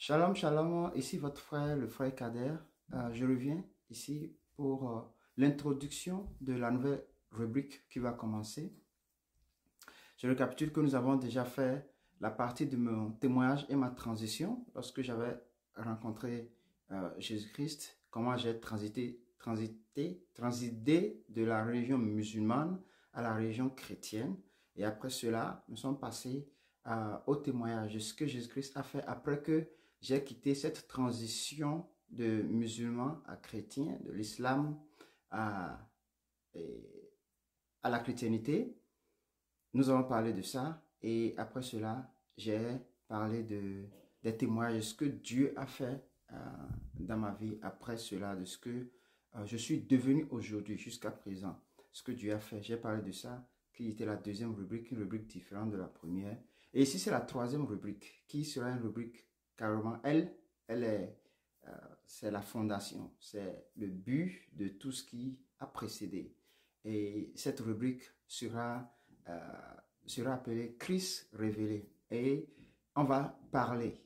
Shalom, shalom, ici votre frère, le frère Kader. Je reviens ici pour l'introduction de la nouvelle rubrique qui va commencer. Je récapitule que nous avons déjà fait la partie de mon témoignage et ma transition lorsque j'avais rencontré Jésus-Christ, comment j'ai transité de la religion musulmane à la religion chrétienne. Et après cela, nous sommes passés au témoignage de ce que Jésus-Christ a fait après que j'ai quitté cette transition de musulman à chrétien, de l'islam à, à la chrétienté. Nous allons parler de ça et après cela, j'ai parlé des témoignages de ce que Dieu a fait dans ma vie après cela, de ce que je suis devenu aujourd'hui jusqu'à présent, ce que Dieu a fait. J'ai parlé de ça, qui était la deuxième rubrique, une rubrique différente de la première. Et ici, c'est la troisième rubrique, qui sera une rubrique carrément, c'est la fondation, c'est le but de tout ce qui a précédé. Et cette rubrique sera appelée Christ révélé. Et on va parler,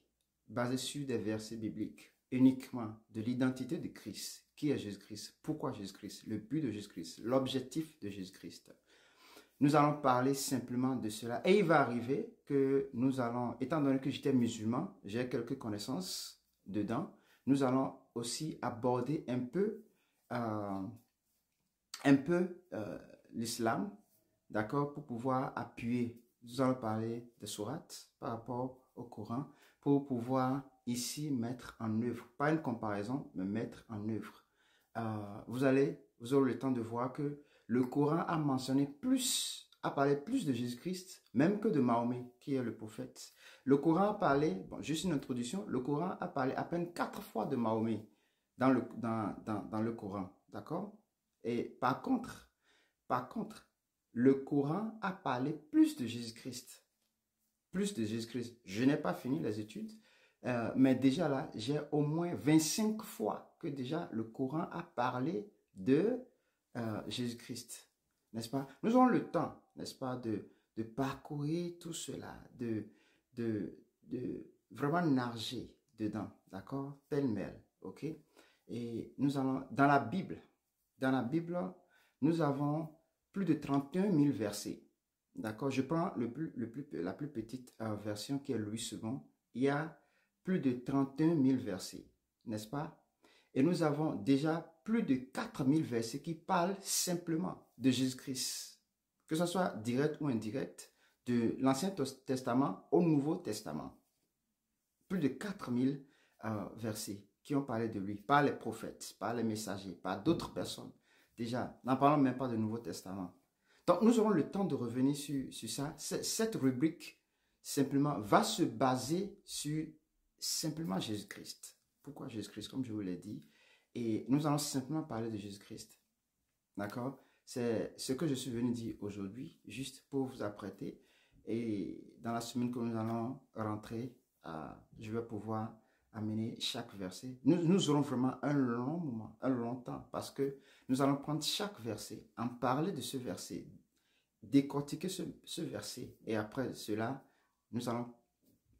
basé sur des versets bibliques, uniquement de l'identité de Christ. Qui est Jésus-Christ? Pourquoi Jésus-Christ? Le but de Jésus-Christ, l'objectif de Jésus-Christ. Nous allons parler simplement de cela. Et il va arriver que nous allons, étant donné que j'étais musulman, j'ai quelques connaissances dedans, nous allons aussi aborder un peu l'islam, d'accord, pour pouvoir appuyer. Nous allons parler de sourates par rapport au Coran, pour pouvoir ici mettre en œuvre, pas une comparaison, mais mettre en œuvre. Vous aurez le temps de voir que le Coran a parlé plus de Jésus-Christ, même que de Mahomet, qui est le prophète. Le Coran a parlé, bon, juste une introduction, le Coran a parlé à peine 4 fois de Mahomet dans le Coran, d'accord? Et par contre, le Coran a parlé plus de Jésus-Christ. Plus de Jésus-Christ. Je n'ai pas fini les études, mais déjà là, j'ai au moins 25 fois que déjà le Coran a parlé de Jésus-Christ. N'est-ce pas? Nous aurons le temps, n'est-ce pas, de parcourir tout cela, de vraiment nager dedans, d'accord? Pêle-mêle, ok? Et nous allons, dans la Bible, nous avons plus de 31 000 versets. D'accord, je prends la plus petite version qui est Louis II. Il y a plus de 31 000 versets, n'est-ce pas? Et nous avons déjà plus de 4 000 versets qui parlent simplement de Jésus-Christ. Que ce soit direct ou indirect, de l'Ancien Testament au Nouveau Testament. Plus de 4 000 versets qui ont parlé de lui, par les prophètes, par les messagers, par d'autres personnes. Déjà, n'en parlons même pas du Nouveau Testament. Donc, nous aurons le temps de revenir sur ça. Cette rubrique, simplement, va se baser sur simplement Jésus-Christ. Pourquoi Jésus-Christ, comme je vous l'ai dit. Et nous allons simplement parler de Jésus-Christ. D'accord? C'est ce que je suis venu dire aujourd'hui, juste pour vous apprêter. Et dans la semaine que nous allons rentrer, je vais pouvoir amener chaque verset. Nous aurons vraiment un long moment, un long temps, parce que nous allons prendre chaque verset, en parler de ce verset, décortiquer ce verset, et après cela, nous allons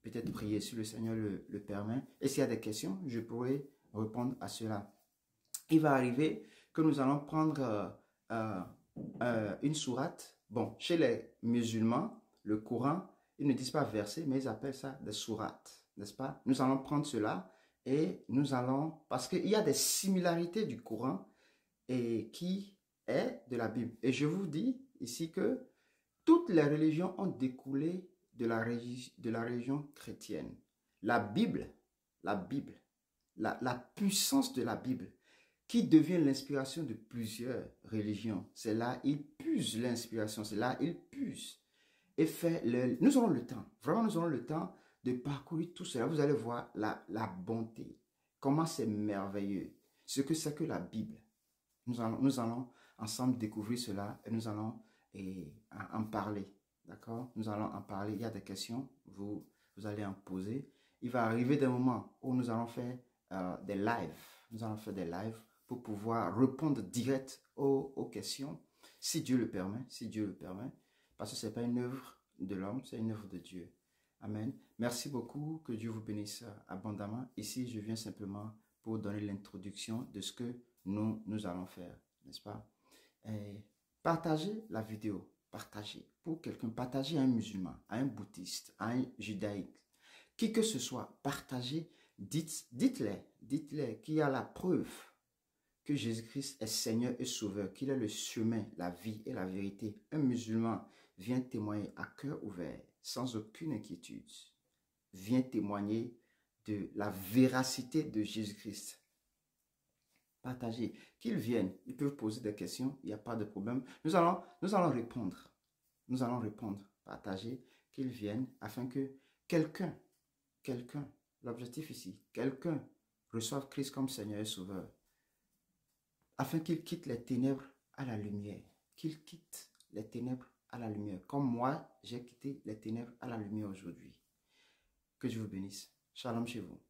peut-être prier si le Seigneur le permet. Et s'il y a des questions, je pourrai répondre à cela. Il va arriver que nous allons prendre une sourate. Bon, chez les musulmans, le Coran, ils ne disent pas verset, mais ils appellent ça des sourates, n'est-ce pas? Nous allons prendre cela et nous allons, parce qu'il y a des similarités du Coran et qui est de la Bible. Et je vous dis ici que toutes les religions ont découlé de la religion chrétienne. La Bible, la puissance de la Bible, qui devient l'inspiration de plusieurs religions. C'est là il puise l'inspiration, c'est là il puise et nous aurons le temps, vraiment nous aurons le temps de parcourir tout cela. Vous allez voir la bonté, comment c'est merveilleux, ce que c'est que la Bible. Nous allons ensemble découvrir cela et nous allons en parler, d'accord? Nous allons en parler, il y a des questions, vous allez en poser. Il va arriver des moments où nous allons faire des lives, pour pouvoir répondre direct aux questions, si Dieu le permet, parce que ce n'est pas une œuvre de l'homme, c'est une œuvre de Dieu. Amen. Merci beaucoup. Que Dieu vous bénisse abondamment. Ici, je viens simplement pour donner l'introduction de ce que nous allons faire, n'est-ce pas? Et partagez la vidéo. Partagez. Pour quelqu'un, partagez à un musulman, à un bouddhiste, à un judaïque. Qui que ce soit, partagez. Dites-les qu'il y a la preuve que Jésus-Christ est Seigneur et Sauveur, qu'il est le chemin, la vie et la vérité. Un musulman vient témoigner à cœur ouvert, sans aucune inquiétude. Vient témoigner de la véracité de Jésus-Christ. Partagez. Qu'ils viennent, ils peuvent poser des questions, il n'y a pas de problème. Nous allons répondre. Nous allons répondre. Partagez, qu'ils viennent afin que quelqu'un, l'objectif ici, quelqu'un reçoive Christ comme Seigneur et Sauveur. Afin qu'il quitte les ténèbres à la lumière. Qu'il quitte les ténèbres à la lumière. Comme moi, j'ai quitté les ténèbres à la lumière aujourd'hui. Que Dieu vous bénisse. Shalom chez vous.